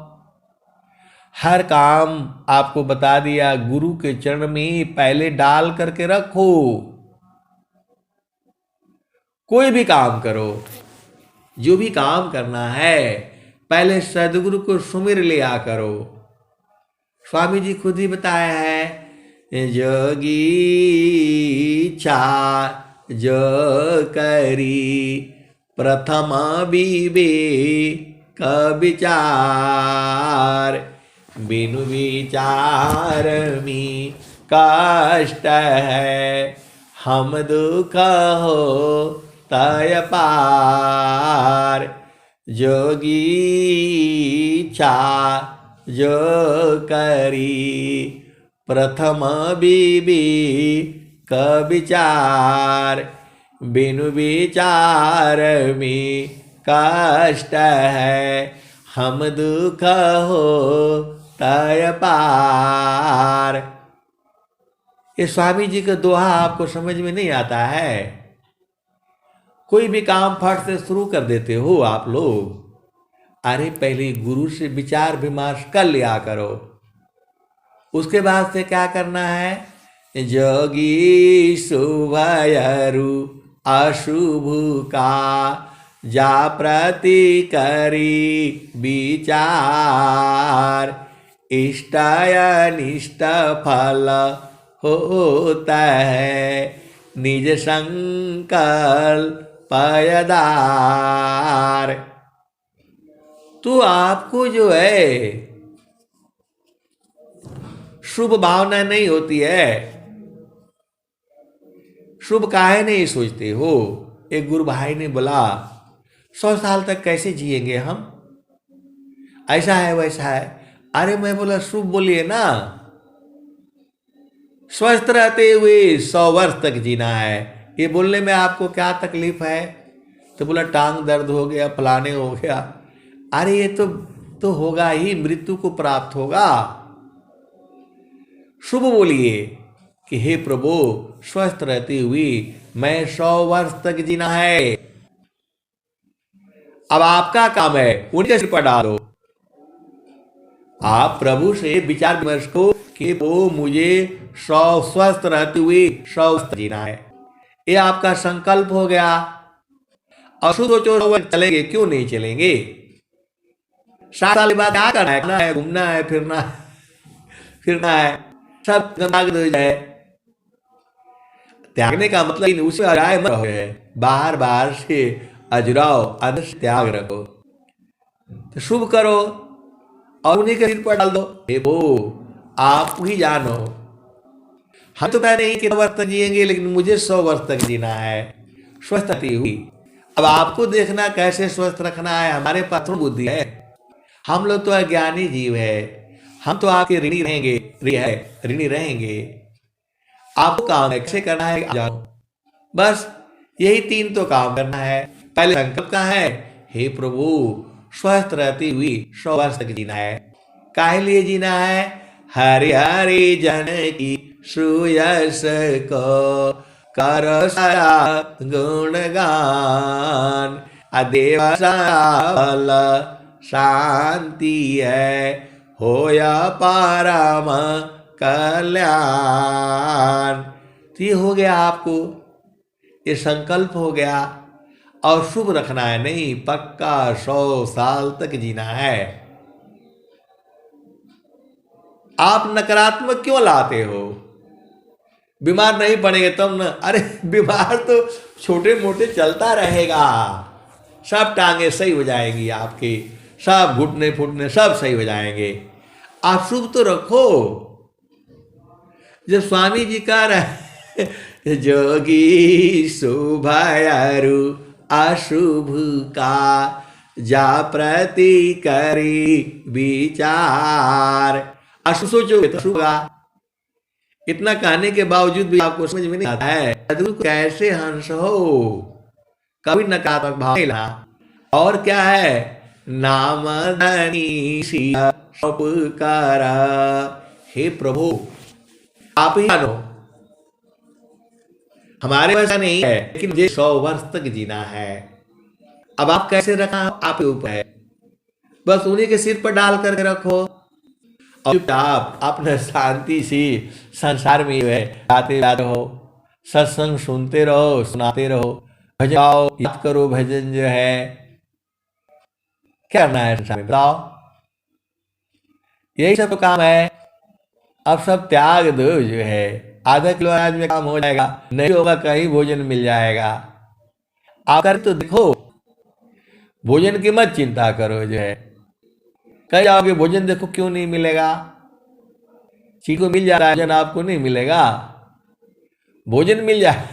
हर काम आपको बता दिया, गुरु के चरण में पहले डाल करके रखो। कोई भी काम करो, जो भी काम करना है पहले सदगुरु को सुमिर लिया करो। स्वामी जी खुद ही बताया है, जोगी चा जो करी प्रथम विवेक विचार, बिनु विचार में कष्ट है, हम दुख हो तय पार। जोगी चा जो करी प्रथम विवेक विचार, बिनु विचार में कष्ट है, हम दुख हो तय पार। ये स्वामी जी का दोहा आपको समझ में नहीं आता है? कोई भी काम फट से शुरू कर देते हो आप लोग, अरे पहले गुरु से विचार विमर्श कर लिया करो। उसके बाद से क्या करना है? जोगी शुभयरु अशुभ का जा प्रति करी विचार, इष्ट अनिष्ट फल होता है, निज संकल्प पयदार। तो आपको जो है शुभ भावना नहीं होती है, शुभ काहे नहीं सोचते हो? एक गुरु भाई ने बोला 100 साल तक कैसे जिएंगे हम, ऐसा है वैसा है। अरे मैं बोला शुभ बोलिए ना, स्वस्थ रहते हुए 100 वर्ष तक जीना है, ये बोलने में आपको क्या तकलीफ है? तो बोला टांग दर्द हो गया, फलाने हो गया। अरे ये तो होगा ही, मृत्यु को प्राप्त होगा। शुभ बोलिए कि हे प्रभु स्वस्थ रहते हुए मैं 100 वर्ष तक जीना है। अब आपका काम है उनके सिर पर डालो। आप प्रभु से विचार विमर्श को कि वो मुझे 100 स्वस्थ रहते हुए 100 वर्ष जीना है, ये आपका संकल्प हो गया। और सोचो चलेंगे, क्यों नहीं चलेंगे? 7 साल बाद क्या करना है? घूमना है, फिरना है, सब गंदा हो जाए, त्यागने का मतलब उसमें अजाए मत रहो, बाहर बाहर से अजराओ, अंदर से त्याग रखो। तो शुभ करो और उन्हीं के सिर पर डाल दो, हे वो आप ही जानो। हम तो कह नहीं कि 100 वर्ष तक जिएंगे, लेकिन मुझे 100 वर्ष तक जीना है स्वस्थ हुई। अब आपको देखना कैसे स्वस्थ रखना है, हमारे पास थोड़ी बुद्धि है। हम लोग तो अज्ञानी जीव है, हम तो आपके ऋणी रहेंगे, ऋणी रहेंगे। आपको काम कैसे करना है जानो, बस यही 3 तो काम करना है। पहले संकल्प का है, हे प्रभु स्वस्थ रहती हुई 100 वर्ष तक जीना है। काहे लिए जीना है? हरि हरि जन की श्रूयस को कर सारा गुणगान, अदेव साल शांति है होया परम कल्याण। तो ये हो गया आपको, ये संकल्प हो गया। और शुभ रखना है, नहीं पक्का 100 साल तक जीना है। आप नकारात्मक क्यों लाते हो? बीमार नहीं पड़ेंगे तब न, अरे बीमार तो छोटे मोटे चलता रहेगा, सब टांगे सही हो जाएंगी आपकी, सब घुटने फुटने सब सही हो जाएंगे। आप शुभ तो रखो। जब स्वामी जी कह रहे जोगी शुभायारु अशुभ का जा प्रति करी विचार, अशुभ सोचोगे तो शुभ होगा। इतना कहने के बावजूद भी आपको समझ में नहीं आता है सदगुरु कैसे हंस हो, कभी नकारात्मक भाव नहीं ला। और क्या है, नाम धनी उपकार, हे प्रभु आप ही जानो। हमारे वैसा नहीं है, लेकिन मुझे 100 वर्ष तक जीना है। अब आप कैसे रखना आप ही ऊपर है, बस उन्हीं के सिर पर डाल करके रखो और आप अपने शांति से संसार में गाते रहो, सत्संग सुनते रहो, सुनाते रहो, भजन गाओ, याद करो। भजन जो है क्या करना है संसार में बताओ, यही सब तो काम है। अब सब त्याग दो, जो है आधा किलो अनाज में काम हो जाएगा, नहीं होगा कहीं भोजन मिल जाएगा। आकर तो देखो, भोजन की मत चिंता करो, जो है कहीं जाओगे भोजन देखो क्यों नहीं मिलेगा, चीज को मिल जा रहा है, भोजन आपको नहीं मिलेगा। भोजन मिल जाए,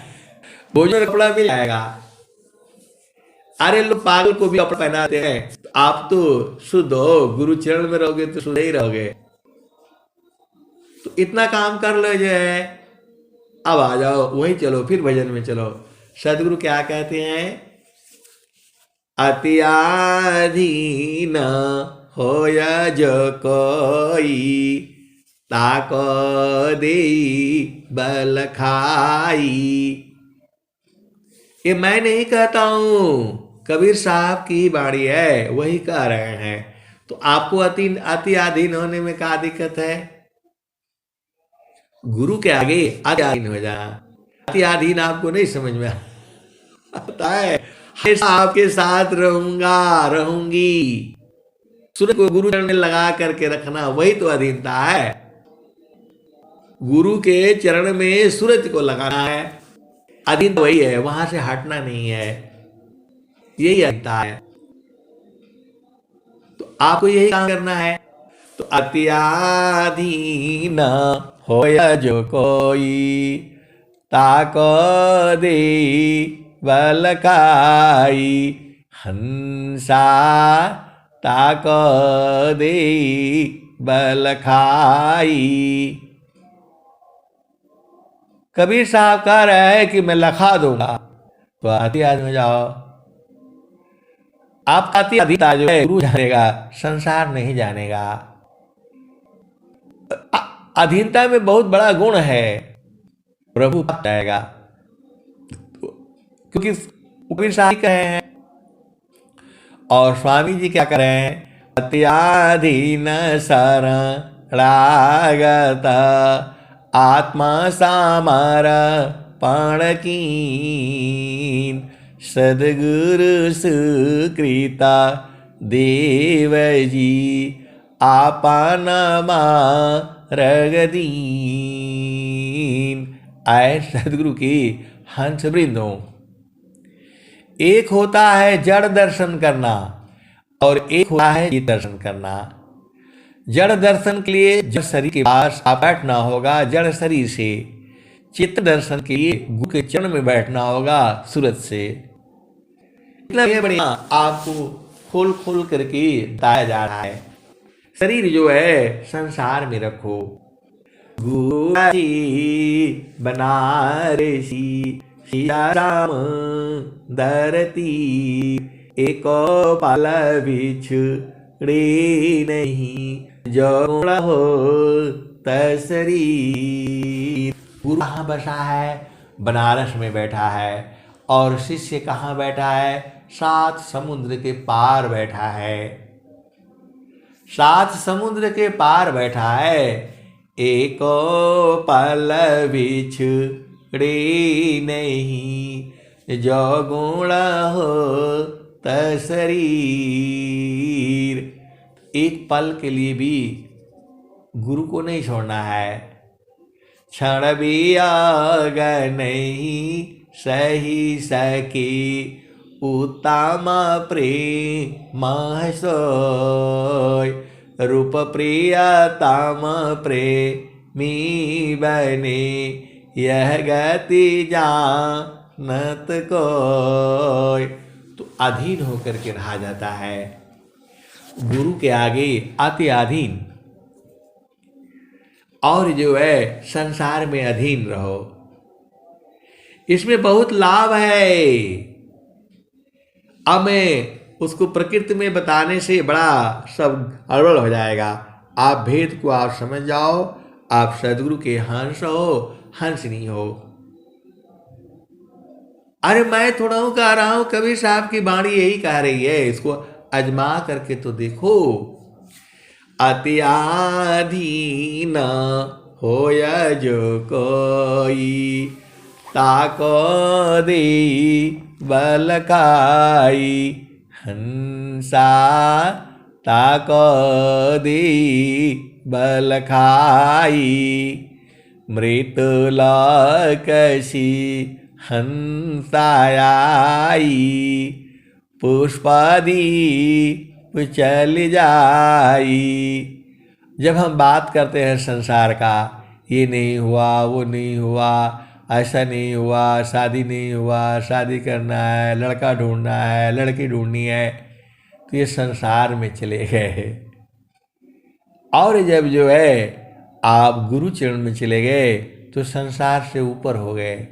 भोजन कपड़ा मिल जाएगा। अरे लोग पागल को भी कपड़ा पहनाते हैं, आप तो शुद्ध हो, गुरु चरण में रहोगे तो शुद्ध ही रहोगे। तो इतना काम कर लो, जो है अब आ जाओ वही चलो, फिर भजन में चलो। सदगुरु क्या कहते हैं, अति आधीन होया जो कोई ताको दे बल खाई। ये मैं नहीं कहता हूं, कबीर साहब की बाणी है, वही कह रहे हैं। तो आपको अति अधीन होने में क्या दिक्कत है? गुरु के आगे अति अधीन हो जाना। अति अधीन आपको नहीं समझ में आता है, हमेशा आपके साथ रहूंगी। सूरज को गुरु चरण में लगा करके रखना, वही तो अधीनता है। गुरु के चरण में सूरज को लगाना है, अधीन वही है, वहां से हटना नहीं है, यही अधीनता है। तो आपको यही काम करना है। तो अति अधीन होया जो कोई ताको दे बल खाई, हंसा ताको दे बल खाई। कबीर साहब कह रहे हैं कि मैं लखा दूंगा, तो अति आदमी में जाओ। आप अति अधीनता जो है गुरु जानेगा, संसार नहीं जानेगा। अधीनता में बहुत बड़ा गुण है, प्रभु जाएगा, क्योंकि कबीर साहब कहे हैं। और स्वामी जी क्या कर रहे हैं, अत्याधीन शरणागत आत्मा सामर पण कीन, सदगुरु सुकृता देव जी आपन रगदीन। आए सदगुरु की हंस वृंदों। एक होता है जड़ दर्शन करना और एक होता है चित्त दर्शन करना। जड़ दर्शन के लिए जड़ शरीर के पास बैठना होगा जड़ शरीर से, चित्त दर्शन के लिए गुरु के चरण में बैठना होगा सूरज से। इतना बढ़िया आपको खोल खोल करके बताया जा रहा है। शरीर जो है संसार में रखो, गुरुजी बनारसी सिया राम धरती, एको पल बिछड़े नहीं जो हो तशरीर। गुरु कहाँ बसा है? बनारस में बैठा है। और शिष्य कहाँ बैठा है? 7 समुद्र के पार बैठा है। 7 समुद्र के पार बैठा है। एको पल बिछड़े नहीं जो गुण हो तशरीर। एक पल के लिए भी गुरु को नहीं छोड़ना है। क्षण भी आग नहीं सही सके उत्तम प्रेम सोय, रूप प्रियतम प्रेमी बने यह गति जानत कोय। तो अधीन होकर के रहा जाता है गुरु के आगे, अति अधीन। और जो है संसार में अधीन रहो। इसमें बहुत लाभ है। अब मैं उसको प्रकृति में बताने से बड़ा सब गड़बड़ हो जाएगा। आप भेद को आप समझ जाओ। आप सदगुरु के हंस हो, हंसनी हो। अरे मैं थोड़ा हूं कह रहा हूं, कबीर साहब की वाणी यही कह रही है। इसको अजमा करके तो देखो। अति आधीन होया जो कोई, ताको दे बलकाई हंसा, ताको दे बलखाई। मृत्युलोकसी हंसाई, पुष्पादि चल जाई। जब हम बात करते हैं संसार का, ये नहीं हुआ, वो नहीं हुआ, ऐसा नहीं हुआ, शादी नहीं हुआ, शादी करना है, लड़का ढूंढना है, लड़की ढूंढनी है, तो ये संसार में चले गए। और जब जो है आप गुरु चरण में चले गए तो संसार से ऊपर हो गए।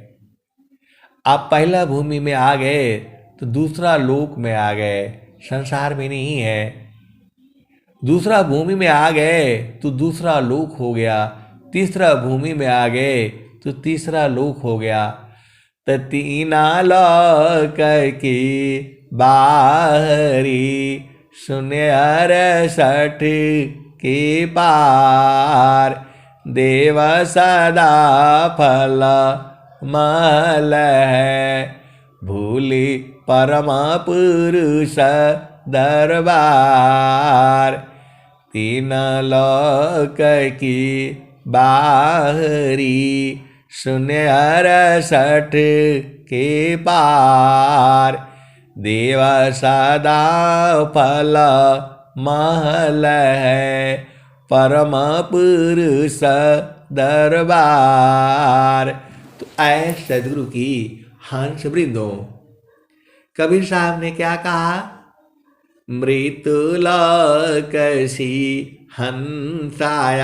आप पहला भूमि में आ गए तो दूसरा लोक में आ गए, संसार में नहीं है। दूसरा भूमि में आ गए तो दूसरा लोक हो गया, तीसरा भूमि में आ गए तो तीसरा लोक हो गया। तो तीना लोक की बाहरी शून्य 68 के पार, देव सदा फल मल है, भूली परम पुरुष दरबार। 3 लोक की बाहरी शून्य 68 के पार, देव सदा फल महल है, परम पुरुष दरबार। तो ऐ सदगुरु की हंस वृंदों। कबीर साहब ने क्या कहा? मृत्युलोकसी हंसाई,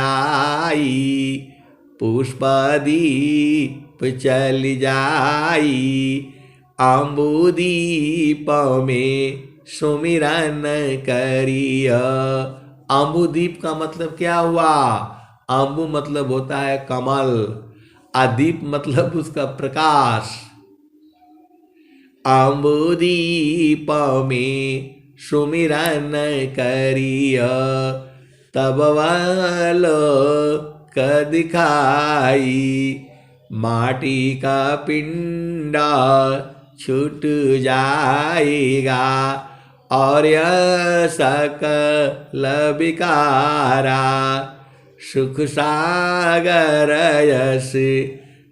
पुष्पदीप चल जाई, अम्बुदीप में सुमिरन करिया। अम्बुदीप का मतलब क्या हुआ? अम्बु मतलब होता है कमल, अदीप मतलब उसका प्रकाश। अम्बुदीप में सुमिरन करिया, तब वालो क दिखाई, माटी का पिंडा छूट जाएगा और यह सकल विकारा, सुख सागर यस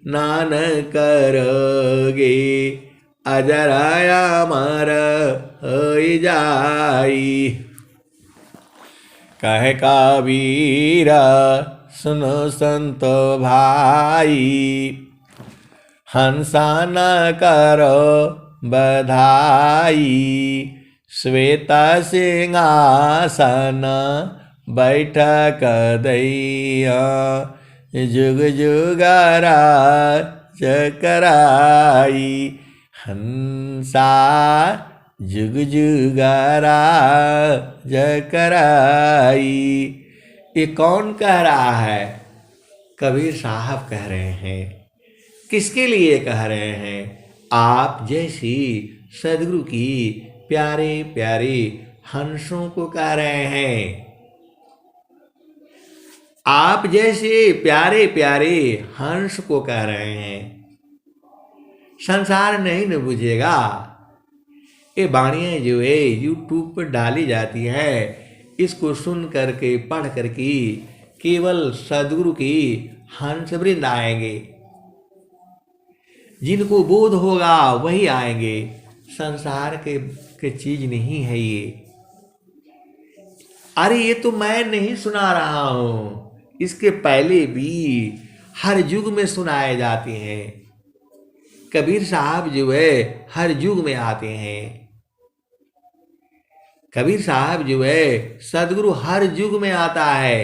नान करोगे अजर अमर होई जाई। कह कबीर सुनो संत भाई हंसा न करो बधाई। श्वेत सिंहासन बैठक दैया जुग जुगरा चकराई। हंसा जुग जुगरा जकराई। ये कौन कह रहा है? कबीर साहब कह रहे हैं। किसके लिए कह रहे हैं? आप जैसी सदगुरु की प्यारे प्यारे हंसों को कह रहे हैं। आप जैसे प्यारे प्यारे हंस को कह रहे हैं। संसार नहीं न बुझेगा। ये वाणियाँ जो है यूट्यूब पर डाली जाती है, इसको सुन करके पढ़ करके केवल सदगुरु की हंस वृंद आएंगे। जिनको बोध होगा वही आएंगे। संसार के चीज नहीं है ये। अरे ये तो मैं नहीं सुना रहा हूं, इसके पहले भी हर युग में सुनाए जाते हैं। कबीर साहब जो है हर युग में आते हैं। कबीर साहब जो है सदगुरु हर युग में आता है।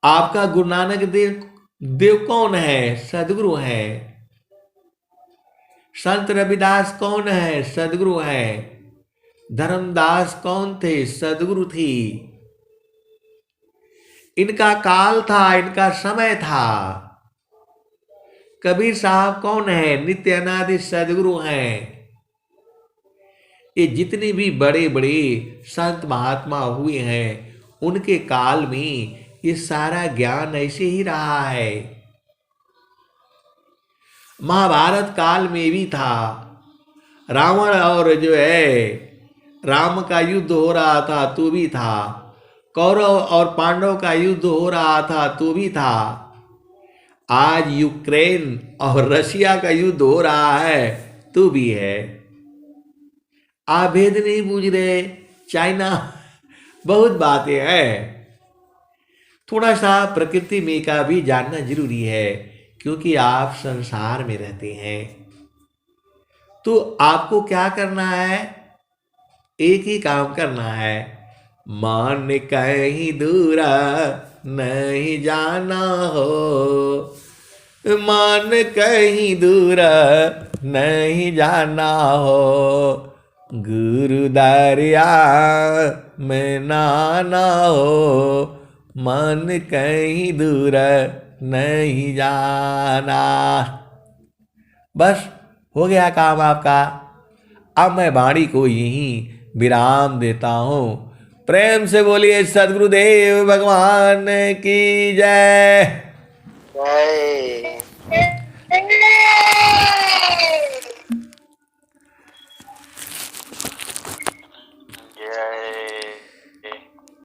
आपका गुरु नानक देव कौन है? सदगुरु है। संत रविदास कौन है? सदगुरु है। धर्मदास कौन थे? सदगुरु थी। इनका काल था, इनका समय था। कबीर साहब कौन है? नित्य अनादि सदगुरु हैं। ये जितने भी बड़े बड़े संत महात्मा हुए हैं उनके काल में ये सारा ज्ञान ऐसे ही रहा है। महाभारत काल में भी था। रावण और जो है राम का युद्ध हो रहा था तो भी था। कौरव और पांडव का युद्ध हो रहा था तो भी था। आज यूक्रेन और रशिया का युद्ध हो रहा है तो भी है। आप भेद नहीं बूझ रहे। चाइना, बहुत बातें हैं। थोड़ा सा प्रकृति में का भी जानना जरूरी है, क्योंकि आप संसार में रहते हैं। तो आपको क्या करना है? एक ही काम करना है। मान कहीं दूर नहीं जाना हो, मान कहीं दूर नहीं जाना हो। गुरु दरिया में नाना हो, मन कहीं दूर नहीं जाना। बस हो गया काम आपका। अब मैं वाणी को यहीं विराम देता हूँ। प्रेम से बोलिए सद्गुरुदेव भगवान की जय। जय।